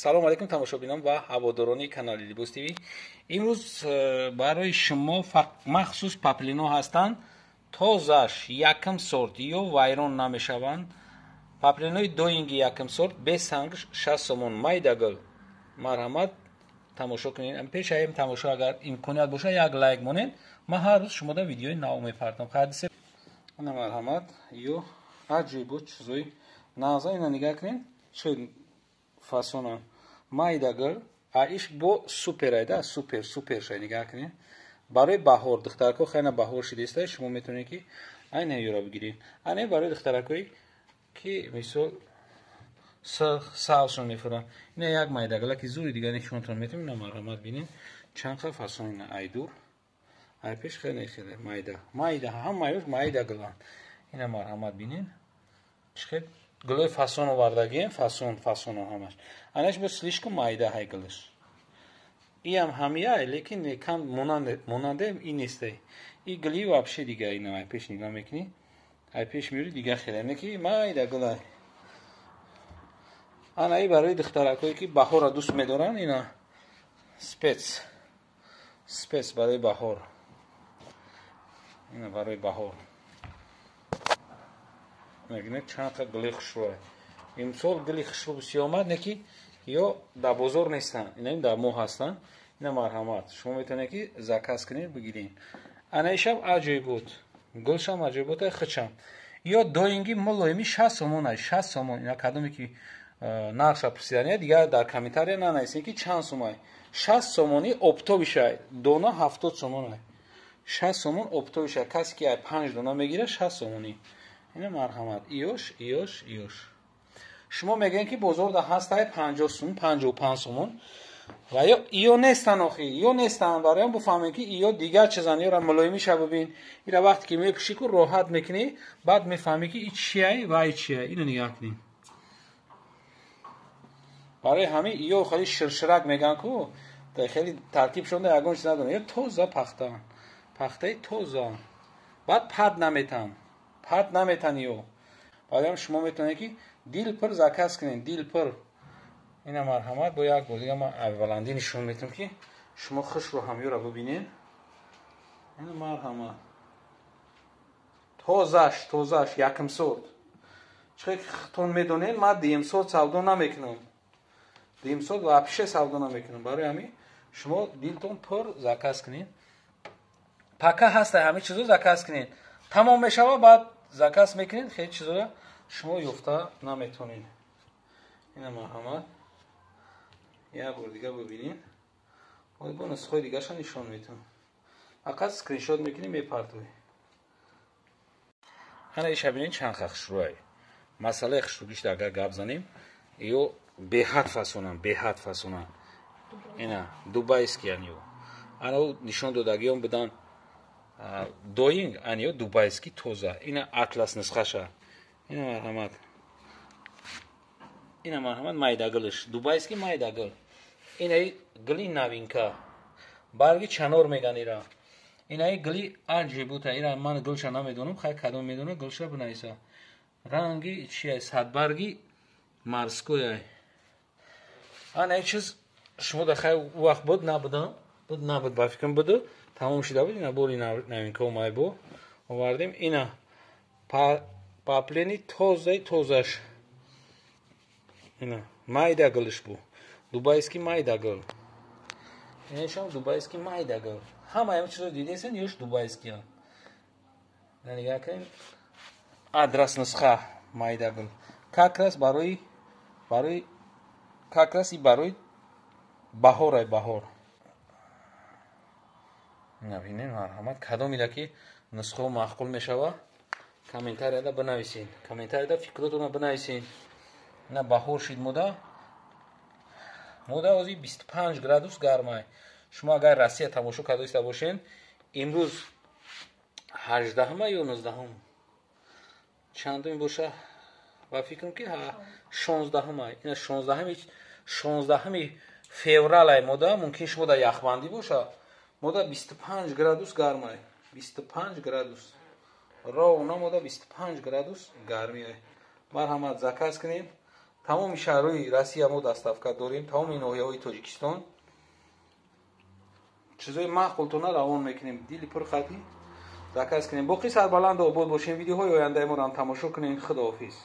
салом алейкум тамошобинон ва ҳаводорони канали Libos TV. имрӯз барои шумо махсус паплино ҳастанд, тозаш якм сорт ё вайрон намешаванд. Паплинои доинги якм сорт бесанг 60 сомон майдагл. Марҳамат тамошо кунед. Пеш аем тамошо агар имконият боша як лайк монед. Ман ҳар рӯз шумода видеои нав мепартам. Хадисе ана марҳамат ё аҷибу чизои наза ина нигоҳ кунед. Чӣ фасона майдагл аиш бо суперайда супер шай нигоҳ кунед. Барои баҳор духтарко хайна баҳор шидеста шумо метавонед ки айна ёро бигиред. Ане барои духтаракои ки мисол савшон мефуранд. Ина як майдагла ки зури дига нишонтон метавонед. Ина марҳамат бинед чанд хел фасон ина айдур айпеш хеле майда ҳамаёш майдагланд. Ина марҳамат бинед чхел глой фасон овардагием фасон ҳамаш. Анаш бо слишком майда ҳай глош. Иам ҳамия лекин кам монанде и нестай. И гли вообще дига ина айпеш нигоҳ мекунӣ. Айпеш миёри дига хеле не ки майда глай. Ана и барои духтаракое ки баҳорро дӯст медоранд ина спец барои баҳор. Ина барои баҳор. Мегинед чанд қа гли хушрӯ. Имсол гли хушрӯ сиёмад не ки ё дар бозор нестанд. Ина дар мо ҳастанд. Ина марҳамат. Шумо метавонед ки заказ кунед бигиред. Ана ишам аҷиб буд. Гулшам аҷиб буд хичам. Ё доинги молоими 60 сомон ай 60 сомон. Ина кадоме ки нақша пурсидания дига дар комментария нанависед ки чанд сом ай. 60 сомони оптовишай. Дона 70 сомон ай. 60 сомон оптовишай. Касе ки ай 5 дона мегира 60 сомони. Ина марҳамат. Иёш. Шумо мегӯед ки бозорда ҳастай 50 сом, 55 сомон. Ва иё нестан охи. Иё нестан. Бароям буфаҳмед ки иё дигар чизан. Ёра мулоимиша бубин. Ира вақте ки мепӯшӣ ку роҳат мекунӣ, баъд мефаҳмӣ ки и чи ай ва и чи ай. Ина нигоҳ кунед. барои ҳамин иё хеле ширширак меган ку хеле тартибшон ягон чиз надонад. Ё тоза пахтаи тоза. баъд пад наметан ё. бароям шумо метавонед ки дилпир заказ кунед. Дилпир. ина марҳамат бо як бор дига ман авваландӣ нишон метам ки шумо хушро ҳам ёра бубинед. ина марҳамат. тозаш якм сорт. чӣ тон медонед ман дим сорт савдо намекунам. Дим сорт вообще савдо намекунам. барои ҳамин шумо дилтон пур заказ кунед. пака ҳаста ҳамин чизо заказ кунед. тамом мешава баъд заказ мекунед. хеле чизоро шумо ёфта наметавонед. ина марҳамат. як бор дига бубинед. бо нусхаҳои дигаша нишон метавонам. фақат скриншот мекунӣ мепартоӣ. ана иша бинед чанд хел хушрӯай. масъалаи хушрӯгишта агар гап занем ё беҳад фасонан. ина дубайскиян ё. ана нишон додагиён будан доинг ан ё дубайски тоза. ина атлас нусхаша. ина марҳамат майдаглш. дубайски майдагл. ина гли навинка. барги чанор меган ира. ина гли аҷибута. ира ман гулша намедонам. хай кадом медонам гулша бинависа. ранги чи ай садбарги морской ай. ана чиз шумо да хай вақт буд набуд ба фикрам буду тамом шуда буд. ина бори навинка омай бо овардем. ина паплени тозаш. ина майдаглш бу. дубайски майдагл. инашам дубайски майдагл. ҳамаям чизо дидесен ёш дубайскиян. нигоҳ кунед. адрас нусха майдагл. какрас барои баҳор ай баҳор. набинед марҳамат. кадом ида ки нусхаҳо маъқул мешава комментарияда бинависед. комментарияда фикротонро бинависед. ина баҳор шид мода ҳозир 25 градус гармай. шумо агар россия тамошо карда иста бошед имрӯз 18 ё 19 чандум боша ва фикрам ки 16 ай. ина 16 феврал ай. мода мумкин шумо дар яхбандӣ боша. мода 25 градус гармай. 25 градус. ровно мода 25 градус гарми ай. марҳамат заказ кунед. тамоми шаҳрҳои Россия мо даставка дорем, тамоми ноҳияҳои Тоҷикистон. чизои маъқултона равон мекунем, дили пурхатӣ заказ кунем. боқӣ сарбаланду обод бошем. видеоҳои ояндаи моро ҳам тамошо кунем. худоҳофиз.